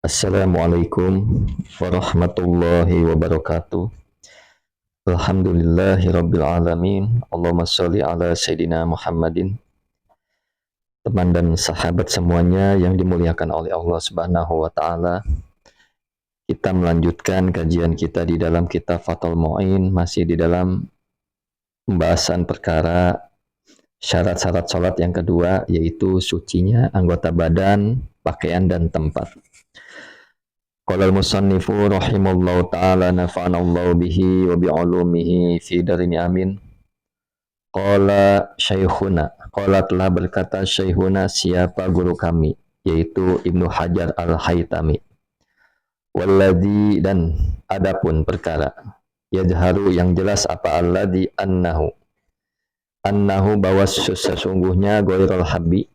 Assalamualaikum warahmatullahi wabarakatuh. Alhamdulillahi alamin. Allahumma sholli ala Sayyidina Muhammadin. Teman dan sahabat semuanya yang dimuliakan oleh Allah Subhanahu wa taala. Kita melanjutkan kajian kita di dalam kitab Fathul Mu'in, masih di dalam pembahasan perkara syarat-syarat salat yang kedua, yaitu sucinya anggota badan, pakaian dan tempat. Qala al-musannifu rahimallahu ta'ala nafa'anallahu bihi wa bi'ulumihi fi darini amin. Qala syaikhuna, qala telah berkata syaikhuna, siapa guru kami, yaitu Ibnu Hajar al-Haytami. Walladhi, dan adapun perkara, yajharu yang jelas apa alladhi annahu bahwa sesungguhnya ghairul habbi,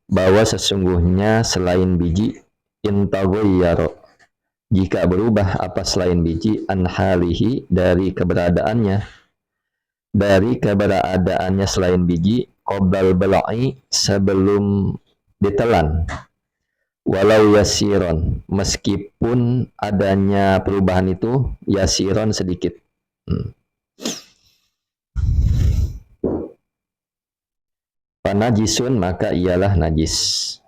bahwa sesungguhnya selain biji, intaghayyara, jika berubah apa selain biji, anhalihi, dari keberadaannya selain biji, qoblal bala'i, sebelum ditelan, walau yasiron, meskipun adanya perubahan itu yasiron, sedikit. Panajisun, maka ialah najis.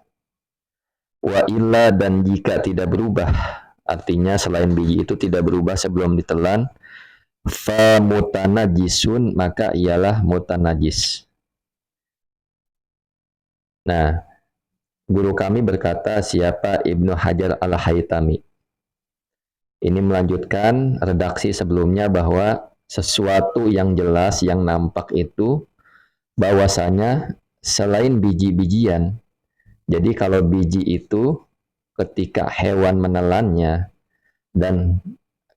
Wa illa, dan jika tidak berubah, artinya selain biji itu tidak berubah sebelum ditelan, fa mutanajisun, maka ialah mutanajis. Nah, guru kami berkata, siapa Ibnu Hajar al-Haytami. Ini melanjutkan redaksi sebelumnya bahwa sesuatu yang jelas, yang nampak itu bahwasanya selain biji-bijian. Jadi kalau biji itu ketika hewan menelannya dan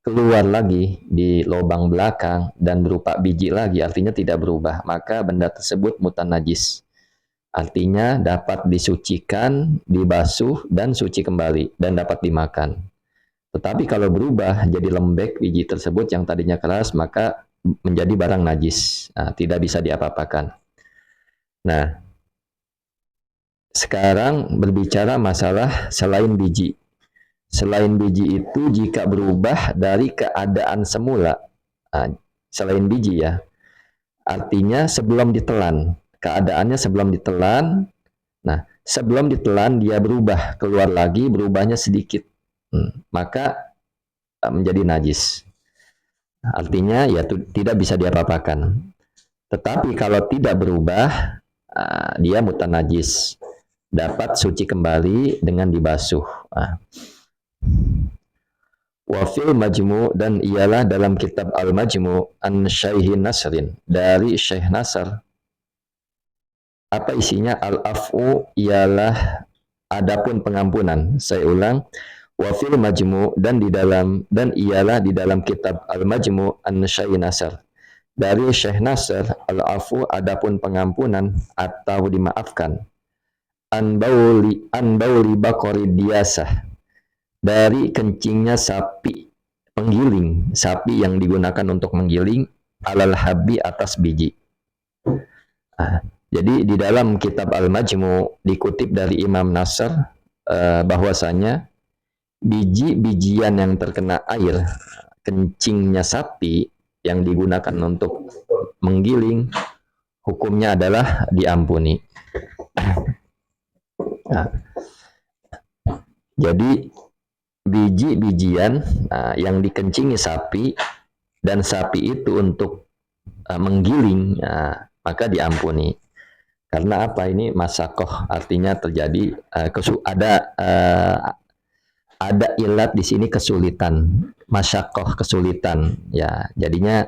keluar lagi di lubang belakang dan berupa biji lagi, artinya tidak berubah, maka benda tersebut mutanajis. Artinya dapat disucikan, dibasuh, dan suci kembali, dan dapat dimakan. Tetapi kalau berubah jadi lembek biji tersebut yang tadinya keras, maka menjadi barang najis. Nah, tidak bisa diapa-apakan. Nah, sekarang berbicara masalah selain biji. Selain biji itu jika berubah dari keadaan semula, selain biji ya, artinya sebelum ditelan, keadaannya sebelum ditelan. Nah, sebelum ditelan dia berubah, keluar lagi, berubahnya sedikit, maka menjadi najis. Artinya ya tidak bisa diapa-apakan. Tetapi kalau tidak berubah, dia mutanajis, dapat suci kembali dengan dibasuh. Wafil Majmu', dan ialah dalam kitab Al-Majmu' an Syekh Nasrin, dari Syekh Nasr. Apa isinya? Al-af'u, ialah adapun pengampunan. Saya ulang, wafil Majmu', dan ialah di dalam kitab Al-Majmu' an Syekh Nasr, dari Syekh Nasr, al-afu, adapun pengampunan atau dimaafkan, an bauli baqari diyasah, dari kencingnya sapi penggiling, sapi yang digunakan untuk menggiling, alal habi, atas biji. Jadi di dalam kitab Al-Majmu' dikutip dari Imam Nasr bahwasanya biji-bijian yang terkena air kencingnya sapi yang digunakan untuk menggiling, hukumnya adalah diampuni. Jadi biji-bijian yang dikencingi sapi dan sapi itu untuk menggiling, maka diampuni. Karena apa? Ini masakoh, artinya terjadi ada ilat di sini, kesulitan, masyakoh, kesulitan. Ya, jadinya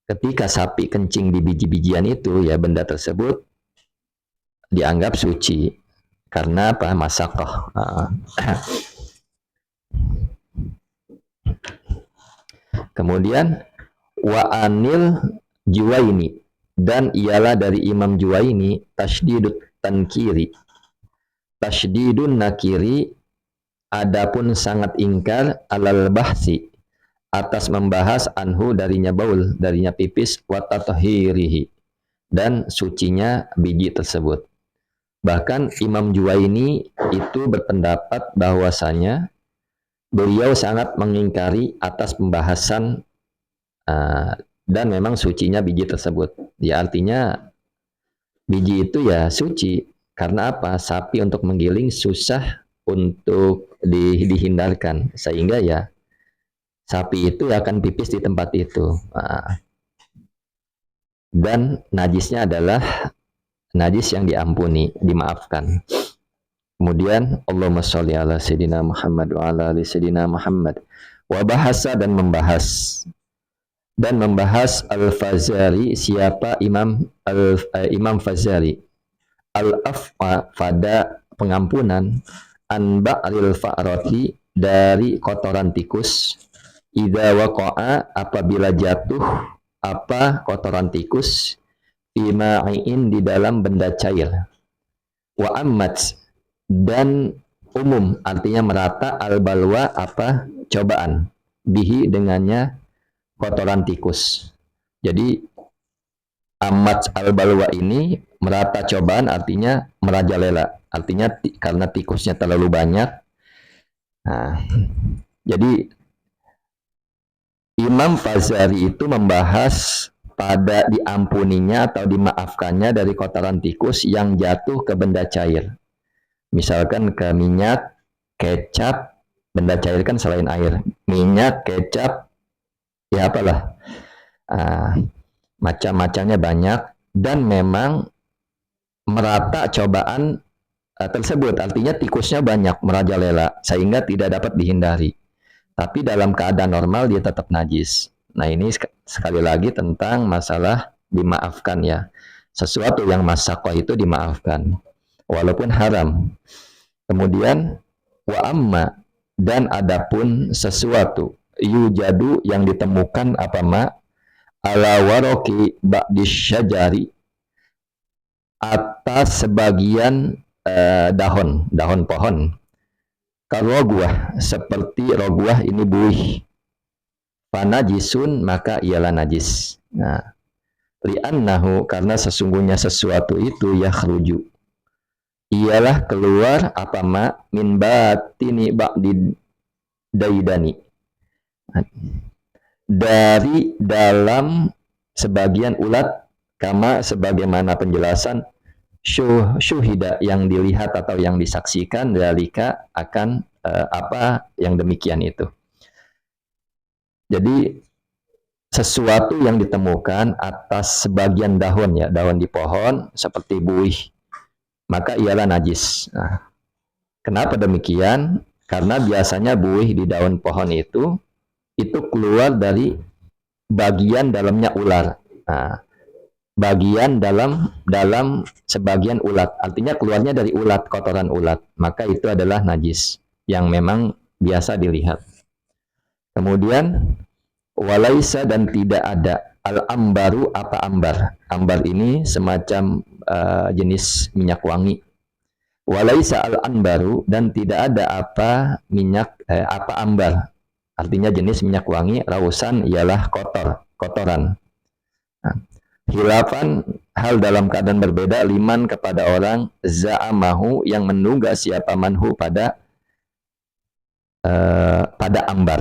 ketika sapi kencing di biji-bijian itu, ya benda tersebut dianggap suci. Karena apa? Masakoh. Kemudian wa anil Juwaini, dan ialah dari Imam Juwaini, tasydidut tankiri, tasydidun nakiri, adapun sangat ingkar, alal bahsi, atas membahas, anhu, darinya baul, darinya pipis, wa tathhirihi, dan sucinya biji tersebut. Bahkan Imam Juwaini itu berpendapat bahwasanya beliau sangat mengingkari atas pembahasan dan memang sucinya biji tersebut. Ya artinya biji itu ya suci. Karena apa? Sapi untuk menggiling susah untuk dihindarkan. Sehingga ya sapi itu akan pipis di tempat itu. Dan najisnya adalah najis yang diampuni, dimaafkan. Kemudian Allahumma sholli ala sayyidina Muhammad wa ala ali sayyidina Muhammad. Wa bahasa dan membahas Al-Fazari, siapa Imam Fazari, al-afwa pada pengampunan, an ba'ril fa'rati dari kotoran tikus, idza waqa'a apabila jatuh apa kotoran tikus, ima'in di dalam benda cair, wa ammat dan umum artinya merata, al-balwa apa cobaan, bihi dengannya kotoran tikus. Jadi amat al-balwa ini merata cobaan artinya merajalela. Artinya karena tikusnya terlalu banyak. Nah, jadi Imam Fazari itu membahas pada diampuninya atau dimaafkannya dari kotoran tikus yang jatuh ke benda cair. Misalkan ke minyak, kecap, benda cair kan selain air. Minyak, kecap, ya apalah. Macam-macamnya banyak dan memang merata cobaan tersebut, artinya tikusnya banyak merajalela sehingga tidak dapat dihindari, tapi dalam keadaan normal dia tetap najis. Nah ini sekali lagi tentang masalah dimaafkan ya, sesuatu yang masyaqqah itu dimaafkan walaupun haram. Kemudian wa amma dan adapun sesuatu yujadu yang ditemukan apa ma ala waroki ba'dis syajari atas sebagian daun pohon, karogwah seperti rogwah ini buih, fanajisun maka ialah najis. Nah, li'annahu karena sesungguhnya sesuatu itu yakhruju ialah keluar apa ma min batini ba'di daidani, dari dalam sebagian ulat, kama sebagaimana penjelasan syuhida yang dilihat atau yang disaksikan dalika akan apa yang demikian itu. Jadi sesuatu yang ditemukan atas sebagian daun ya, daun di pohon seperti buih, maka ialah najis. Nah, kenapa demikian? Karena biasanya buih di daun pohon itu keluar dari bagian dalamnya ular. Nah, bagian dalam sebagian ulat, artinya keluarnya dari ulat, kotoran ulat, maka itu adalah najis yang memang biasa dilihat. Kemudian walaisa dan tidak ada al-ambaru apa ambar. Ambar ini semacam jenis minyak wangi. Walaisa al-anbaru dan tidak ada apa minyak apa ambar. Artinya jenis minyak wangi, rausan ialah kotoran. Nah, hilafan hal dalam keadaan berbeda liman kepada orang za'amahu yang menduga siapa manhu pada ambar.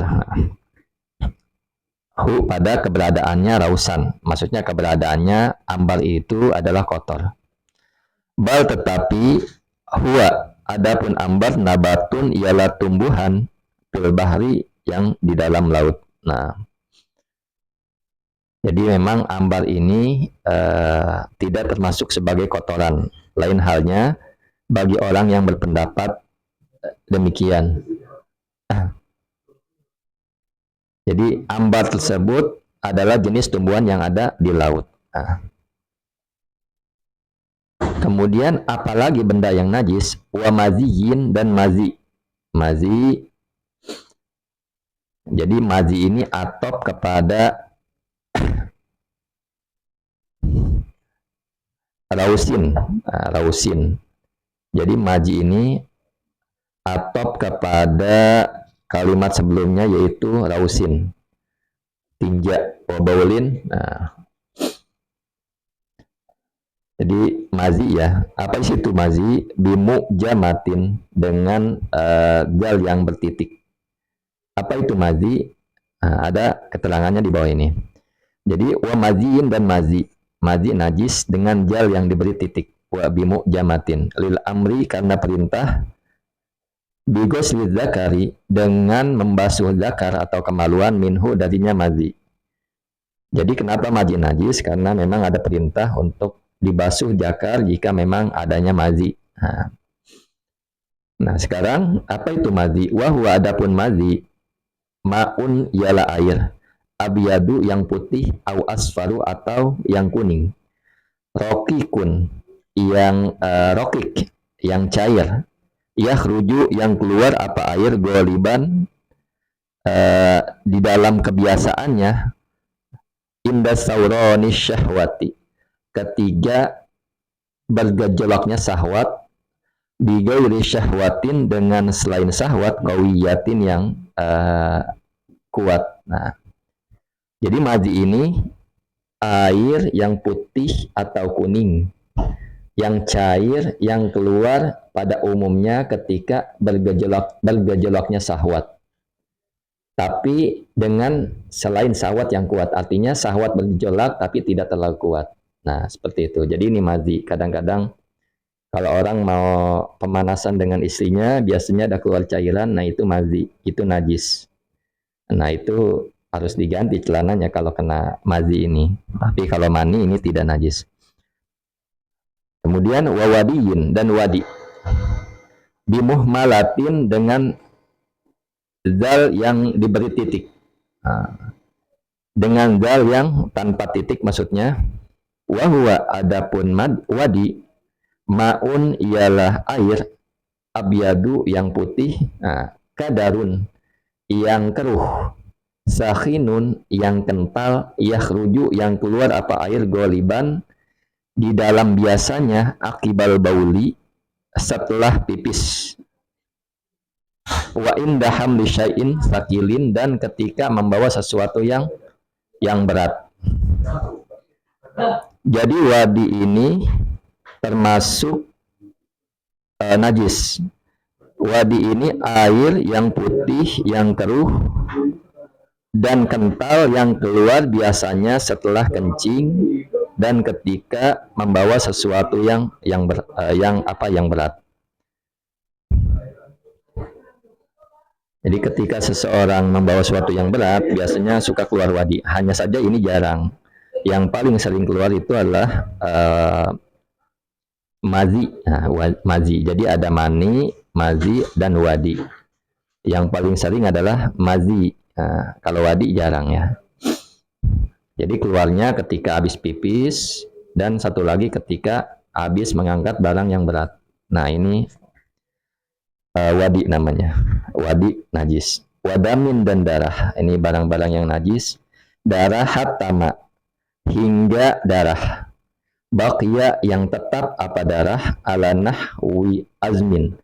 Hu pada keberadaannya rausan, maksudnya keberadaannya ambar itu adalah kotor. Bal tetapi huwa adapun ambar nabatun ialah tumbuhan fil bahri yang di dalam laut. Nah, jadi memang ambar ini tidak termasuk sebagai kotoran. Lain halnya bagi orang yang berpendapat demikian. Jadi ambar tersebut adalah jenis tumbuhan yang ada di laut. Nah. Kemudian apalagi benda yang najis, wa maziyin dan mazi. Mazi. Jadi mazi ini atop kepada rausin. Nah, rausin. Jadi maji ini atop kepada kalimat sebelumnya yaitu rausin. Tinja wabaulin. Nah. Jadi mazi ya, apa sih itu mazi? Bimu jamatin dengan zal yang bertitik. Apa itu mazi? Nah, ada keterangannya di bawah ini. Jadi wa maziin dan mazi. Mazi najis dengan jal yang diberi titik. Wa bimu jamatin. Lil amri karena perintah. Bigos zakari dengan membasuh zakar atau kemaluan minhu darinya mazi. Jadi kenapa mazi najis? Karena memang ada perintah untuk dibasuh zakar jika memang adanya mazi. Nah sekarang apa itu mazi? Wahwa adapun mazi ma'un ialah air, abiyadu yang putih, au asfaru atau yang kuning, rokikun yang rokik yang cair, yakhruju yang keluar apa air goliban di dalam kebiasaannya, inda sauroni syahwati ketiga bergejolaknya syahwat, bigairi syahwatin dengan selain syahwat, kawiyatin yang kuat. Nah jadi mazi ini air yang putih atau kuning, yang cair, yang keluar pada umumnya ketika bergejolaknya syahwat. Tapi dengan selain syahwat yang kuat, artinya syahwat bergejolak tapi tidak terlalu kuat. Nah, seperti itu. Jadi ini mazi. Kadang-kadang kalau orang mau pemanasan dengan istrinya, biasanya ada keluar cairan, nah itu mazi, itu najis. Nah, itu harus diganti celananya kalau kena mazi ini. Tapi kalau mani ini tidak najis. Kemudian wawadiyin dan wadi. Bimuhmalatin dengan zal yang diberi titik. Nah, dengan zal yang tanpa titik maksudnya. Wahwa adapun wadi maun ialah air, abyadu yang putih, kadarun yang keruh, sakhinun yang kental, yakhruju yang keluar apa air goliban di dalam biasanya, akibal bauli setelah pipis, wa indaham lisyai'in sakilin dan ketika membawa sesuatu yang berat. Jadi wadi ini termasuk najis. Wadi ini air yang putih, yang keruh dan kental yang keluar biasanya setelah kencing dan ketika membawa sesuatu yang berat. Jadi ketika seseorang membawa sesuatu yang berat, biasanya suka keluar wadi. Hanya saja ini jarang. Yang paling sering keluar itu adalah mazi. Nah, mazi. Jadi ada mani, mazi, dan wadi. Yang paling sering adalah mazi. Nah, kalau wadi jarang ya. Jadi keluarnya ketika habis pipis dan satu lagi ketika habis mengangkat barang yang berat. Nah ini wadi namanya. Wadi najis. Wadamin dan darah. Ini barang-barang yang najis. Darah hatama hingga darah. Baqiya yang tetap apa darah ala nahwi azmin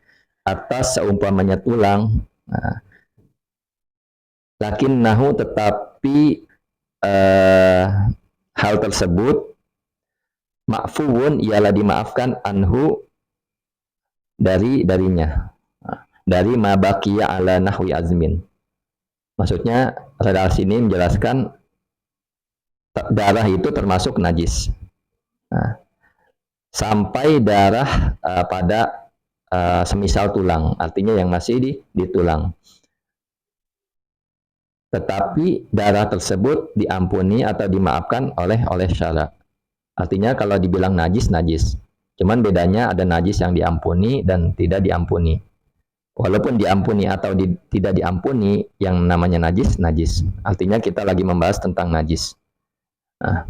atas seumpamanya tulang. Nah, lakin nahu tetapi hal tersebut ma'fuun ialah dimaafkan anhu darinya. Dari mabaqiya ala nahwi azmin. Maksudnya redaksi ini menjelaskan darah itu termasuk najis. Nah, sampai darah pada semisal tulang, artinya yang masih di tulang. Tetapi darah tersebut diampuni atau dimaafkan oleh syara. Artinya kalau dibilang najis, najis. Cuman bedanya ada najis yang diampuni dan tidak diampuni. Walaupun diampuni atau tidak diampuni, yang namanya najis, najis. Artinya kita lagi membahas tentang najis. Nah,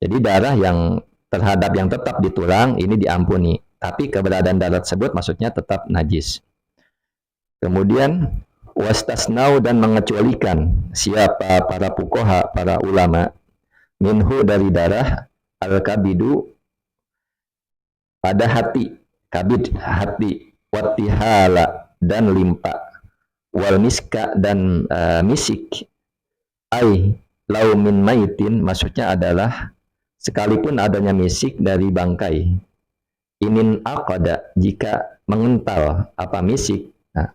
jadi darah yang terhadap yang tetap di tulang ini diampuni. Tapi keberadaan darah tersebut maksudnya tetap najis. Kemudian wastasnau dan mengecualikan siapa para fuqaha, para ulama, minhu dari darah, al-kabidu pada hati, kabid hati, wattihala dan limpa, wal miska dan misik, ai laumin maitin maksudnya adalah sekalipun adanya misik dari bangkai. Inin aqada, jika mengental apa misik. Nah,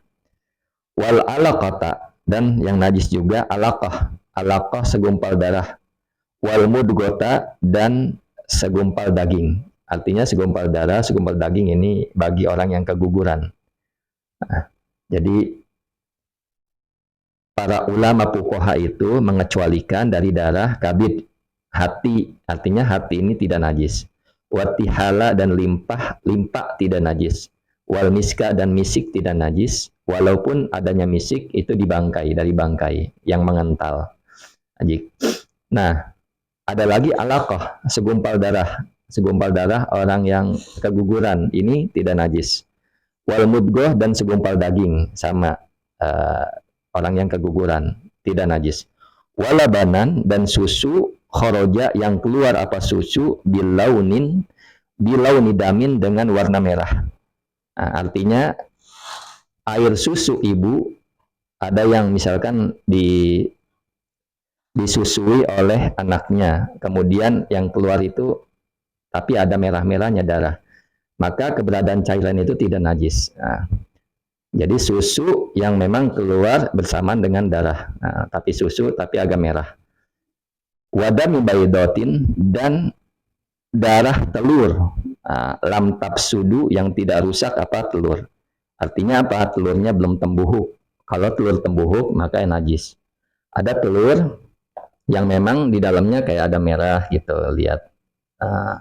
wal alaqata, dan yang najis juga alaqah. Alaqah segumpal darah. Wal mudgota, dan segumpal daging. Artinya segumpal darah, segumpal daging ini bagi orang yang keguguran. Nah, jadi para ulama fuqaha itu mengecualikan dari darah kabid hati, artinya hati ini tidak najis. Watihala dan limpah, limpah tidak najis. Wal miska, dan misik tidak najis, walaupun adanya misik itu di bangkai, dari bangkai yang mengental. Nah, ada lagi alaqah, segumpal darah. Segumpal darah orang yang keguguran ini tidak najis. Wal mudgoh, dan segumpal daging sama uh, orang yang keguguran tidak najis. Walabanan, dan susu khoroja yang keluar apa susu bilauni damin dengan warna merah. Nah, artinya air susu ibu ada yang misalkan disusui oleh anaknya, kemudian yang keluar itu tapi ada merah-merahnya darah, maka keberadaan cairan itu tidak najis. Nah, jadi susu yang memang keluar bersamaan dengan darah, nah, tapi susu tapi agak merah. Wadami baidotin, dan darah telur, nah, lam tapsudu, yang tidak rusak apa telur. Artinya apa? Telurnya belum tembuhuk. Kalau telur tembuhuk maka najis. Ada telur yang memang di dalamnya kayak ada merah gitu, lihat. Nah,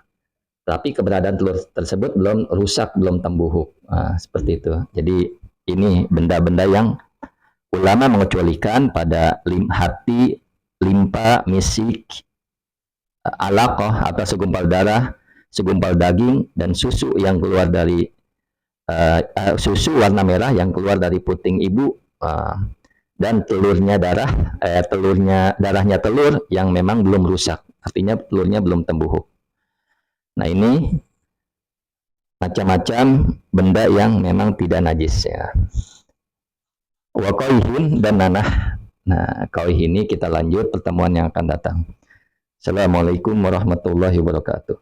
tapi keberadaan telur tersebut belum rusak, belum tembuhuk. Nah, seperti itu. Jadi ini benda-benda yang ulama mengecualikan pada hati, limpa, misik, alaqah atau segumpal darah, segumpal daging, dan susu yang keluar dari susu warna merah yang keluar dari puting ibu, dan telurnya darahnya telur yang memang belum rusak, artinya telurnya belum tembuhuk. Nah, ini macam-macam benda yang memang tidak najis ya. Wa qaihin, dan nanah. Nah, qaih ini kita lanjut pertemuan yang akan datang. Assalamualaikum warahmatullahi wabarakatuh.